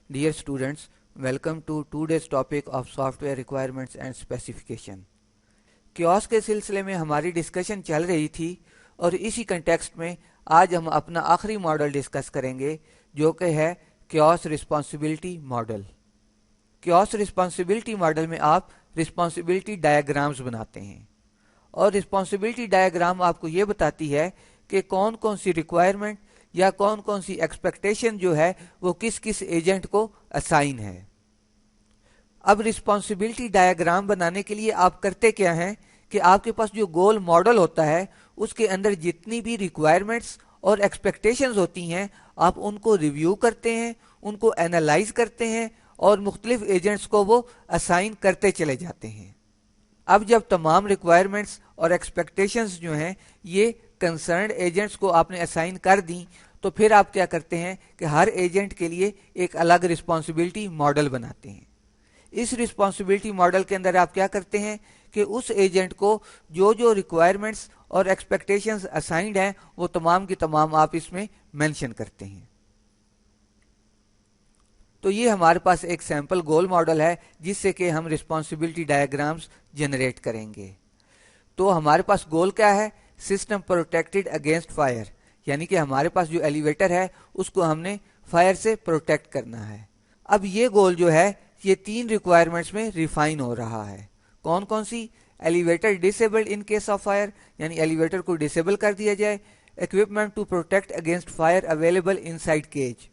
Dear students, welcome to today's topic of software requirements and specification. Chaos के सिलसिले में हमारी डिस्कशन चल रही थी और इसी कंटेक्स्ट में आज हम अपना आखिरी मॉडल डिस्कस करेंगे जो कि है chaos responsibility model. Chaos responsibility model में आप रिस्पॉन्सिबिलिटी डायग्राम्स बनाते हैं और रिस्पॉन्सिबिलिटी डायग्राम आपको ये बताती है कि कौन कौन सी रिक्वायरमेंट या कौन कौन सी एक्सपेक्टेशन जो है वो किस किस एजेंट को असाइन है। अब रिस्पॉन्सिबिलिटी डायग्राम बनाने के लिए आप करते क्या हैं कि आपके पास जो गोल मॉडल होता है उसके अंदर जितनी भी रिक्वायरमेंट्स और एक्सपेक्टेशंस होती हैं आप उनको रिव्यू करते हैं, उनको एनालाइज करते हैं और मुख्तलिफ एजेंट्स को वो असाइन करते चले जाते हैं। अब जब तमाम रिक्वायरमेंट्स और एक्सपेक्टेशंस जो हैं ये कंसर्न्ड एजेंट्स को आपने असाइन कर दी तो फिर आप क्या करते हैं कि हर एजेंट के लिए एक अलग रिस्पॉन्सिबिलिटी मॉडल बनाते हैं। इस रिस्पॉन्सिबिलिटी मॉडल के अंदर आप क्या करते हैं कि उस एजेंट को जो जो रिक्वायरमेंट्स और एक्सपेक्टेशंस असाइंड हैं वो तमाम की तमाम आप इसमें मेंशन करते हैं। तो ये हमारे पास एक सैंपल गोल मॉडल है जिससे कि हम रिस्पॉन्सिबिलिटी डायग्राम्स जनरेट करेंगे। तो हमारे पास गोल क्या है? सिस्टम प्रोटेक्टेड अगेंस्ट फायर, यानी कि हमारे पास जो एलिवेटर है उसको हमने फायर से प्रोटेक्ट करना है। अब ये गोल जो है ये तीन रिक्वायरमेंट्स में रिफाइन हो रहा है। कौन कौन सी? Elevator disabled in case of fire, यानी एलिवेटर को डिसेबल कर दिया जाए। Equipment to protect against fire available inside cage,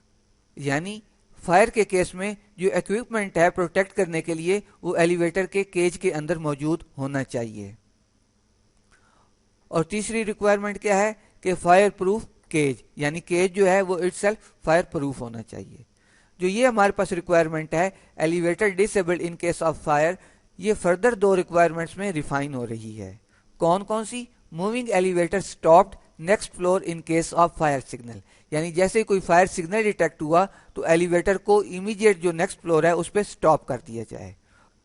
यानी फायर के केस में जो इक्विपमेंट है प्रोटेक्ट करने के लिए वो एलिवेटर के केज के अंदर मौजूद होना चाहिए। और तीसरी रिक्वायरमेंट क्या है कि फायर प्रूफ केज, यानी केज जो है वो इटसेल्फ फायर प्रूफ होना चाहिए। जो ये हमारे पास रिक्वायरमेंट है elevator disabled in case of fire, ये फर्दर दो रिक्वायरमेंट्स में रिफाइन हो रही है। कौन कौन सी? Moving elevator stopped next floor in case of fire signal, यानी जैसे ही कोई फायर सिग्नल डिटेक्ट हुआ तो एलिवेटर को इमीडिएट जो नेक्स्ट फ्लोर है उस पर स्टॉप कर दिया जाए।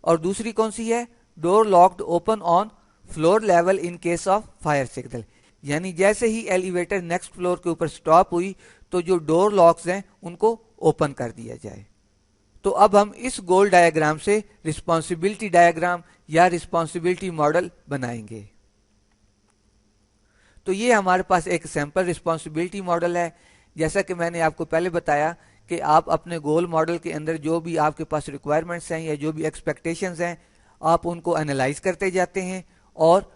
और दूसरी कौन सी है? Door locked open on floor level in case of fire signal, यानी जैसे ही एलिवेटर नेक्स्ट फ्लोर के ऊपर स्टॉप हुई तो जो डोर लॉक्स हैं उनको ओपन कर दिया जाए। तो अब हम इस गोल डायग्राम से रिस्पॉन्सिबिलिटी डायग्राम या रिस्पॉन्सिबिलिटी मॉडल बनाएंगे। तो ये हमारे पास एक सैंपल रिस्पॉन्सिबिलिटी मॉडल है। जैसा कि मैंने आपको पहले बताया कि आप अपने गोल मॉडल के अंदर जो भी आपके पास रिक्वायरमेंट्स हैं या जो भी एक्सपेक्टेशंस हैं आप उनको एनालाइज करते जाते हैं और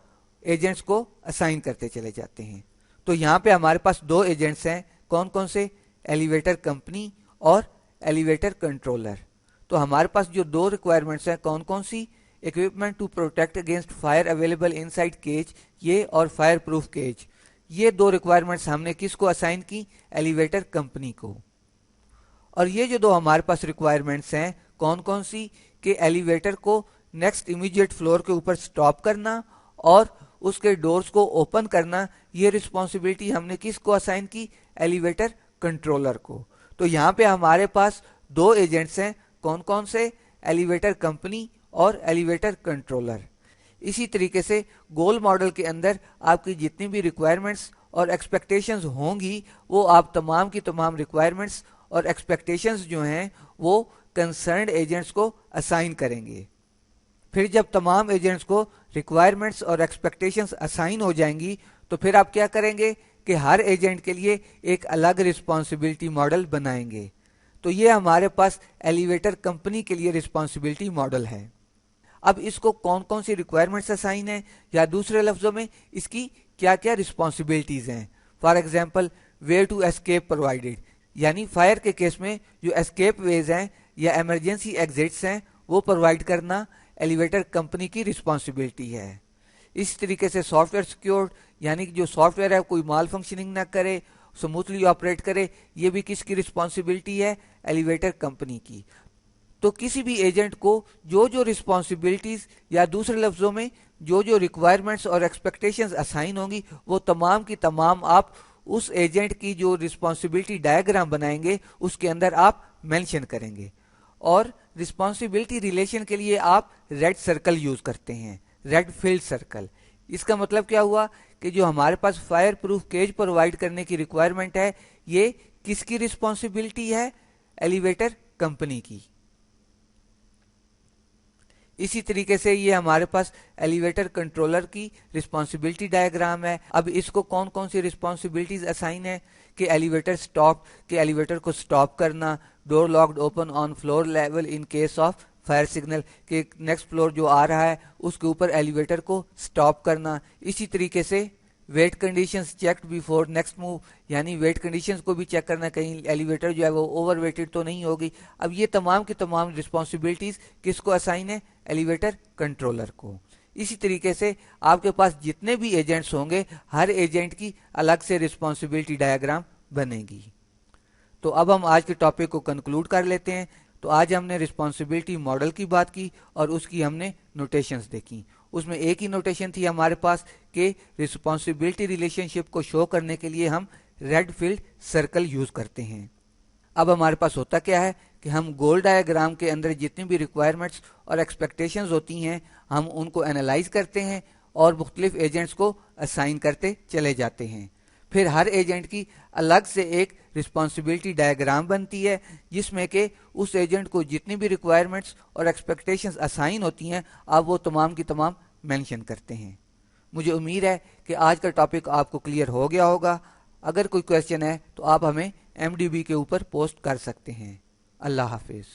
एजेंट्स को असाइन करते चले जाते हैं। तो यहाँ पे हमारे पास दो एजेंट्स हैं। कौन कौन से? एलिवेटर कंपनी और एलिवेटर कंट्रोलर। तो हमारे पास जो दो रिक्वायरमेंट्स हैं कौन कौन सी? Equipment to protect against fire available inside cage, ये और फायर प्रूफ केज, ये दो रिक्वायरमेंट्स हमने किसको असाइन की? एलिवेटर कंपनी को। और ये जो दो हमारे पास रिक्वायरमेंट्स हैं कौन कौन सी? कि एलिवेटर को नेक्स्ट इमीडिएट फ्लोर के ऊपर स्टॉप करना और उसके डोर्स को ओपन करना, ये रिस्पॉन्सिबिलिटी हमने किसको असाइन की? एलिवेटर कंट्रोलर को। तो यहाँ पे हमारे पास दो एजेंट्स हैं। कौन कौन से? एलिवेटर कंपनी और एलिवेटर कंट्रोलर। इसी तरीके से गोल मॉडल के अंदर आपकी जितनी भी रिक्वायरमेंट्स और एक्सपेक्टेशंस होंगी वो आप तमाम की तमाम रिक्वायरमेंट्स और एक्सपेक्टेशंस जो हैं वो कंसर्न्ड एजेंट्स को असाइन करेंगे। फिर जब तमाम एजेंट्स को रिक्वायरमेंट्स और एक्सपेक्टेशंस असाइन हो जाएंगी तो फिर आप क्या करेंगे कि हर एजेंट के लिए एक अलग रिस्पॉन्सिबिलिटी मॉडल बनाएंगे। तो ये हमारे पास एलिवेटर कंपनी के लिए रिस्पॉन्सिबिलिटी मॉडल है। अब इसको कौन कौन सी रिक्वायरमेंट्स असाइन है या दूसरे लफ्जों में इसकी क्या क्या रिस्पॉन्सिबिलिटीज हैं। For example way to escape provided, यानी फायर के केस में जो एस्केप वेज हैं या इमरजेंसी एग्जिट्स हैं वो प्रोवाइड करना एलिवेटर कंपनी की रिस्पॉन्सिबिलिटी है। इस तरीके से सॉफ्टवेयर सिक्योर्ड, यानी कि जो सॉफ्टवेयर है कोई माल फंक्शनिंग ना करे, स्मूथली ऑपरेट करे, ये भी किसकी रिस्पॉन्सिबिलिटी है? एलिवेटर कंपनी की। तो किसी भी एजेंट को जो जो रिस्पॉन्सिबिलिटीज या दूसरे लफ्जों में जो जो रिक्वायरमेंट्स और एक्सपेक्टेशंस असाइन होंगी वो तमाम की तमाम आप उस एजेंट की जो रिस्पॉन्सिबिलिटी डायग्राम बनाएंगे उसके अंदर आप मेंशन करेंगे। और रिस्पॉन्सिबिलिटी रिलेशन के लिए आप रेड सर्कल यूज करते हैं, रेड फील्ड सर्कल। इसका मतलब क्या हुआ कि जो हमारे पास फायर प्रूफ केज प्रोवाइड करने की रिक्वायरमेंट है ये किसकी रिस्पॉन्सिबिलिटी है? एलिवेटर कंपनी की। इसी तरीके से ये हमारे पास एलिवेटर कंट्रोलर की रिस्पॉन्सिबिलिटी डायग्राम है। अब इसको कौन कौन सी रिस्पॉन्सिबिलिटीज असाइन है कि एलिवेटर को स्टॉप करना, door locked open on floor level in case of fire signal, कि नेक्स्ट फ्लोर जो आ रहा है उसके ऊपर एलिवेटर को स्टॉप करना। इसी तरीके से wet conditions checked before next move, यानी वेट कंडीशंस को भी चेक करना, कहीं एलिवेटर जो है वो ओवर वेटेड तो नहीं होगी। अब ये तमाम की तमाम रिस्पॉन्सिबिलिटीज किसको असाइन है? एलिवेटर कंट्रोलर को। इसी तरीके से आपके पास जितने भी एजेंट्स होंगे, हर एजेंट की अलग से रिस्पॉन्सिबिलिटी डायग्राम बनेगी। तो अब हम आज के टॉपिक को कंक्लूड कर लेते हैं। तो आज हमने रिस्पॉन्सिबिलिटी मॉडल की बात की और उसकी हमने नोटेशंस देखी। उसमें एक ही नोटेशन थी हमारे पास कि रिस्पॉन्सिबिलिटी रिलेशनशिप को शो करने के लिए हम रेड फील्ड सर्कल यूज करते हैं। अब हमारे पास होता क्या है कि हम गोल डायग्राम के अंदर जितनी भी रिक्वायरमेंट्स और एक्सपेक्टेशंस होती हैं, हम उनको एनालाइज करते हैं और मुख्तलिफ एजेंट्स को असाइन करते चले जाते हैं। फिर हर एजेंट की अलग से एक रिस्पॉन्सिबिलिटी डायग्राम बनती है, जिसमें कि उस एजेंट को जितनी भी रिक्वायरमेंट्स और एक्सपेक्टेशंस असाइन होती हैं, आप वो तमाम की तमाम मेंशन करते हैं। मुझे उम्मीद है कि आज का टॉपिक आपको क्लियर हो गया होगा। अगर कोई क्वेश्चन है तो आप हमें MDB के ऊपर पोस्ट कर सकते हैं। अल्लाह हाफिज।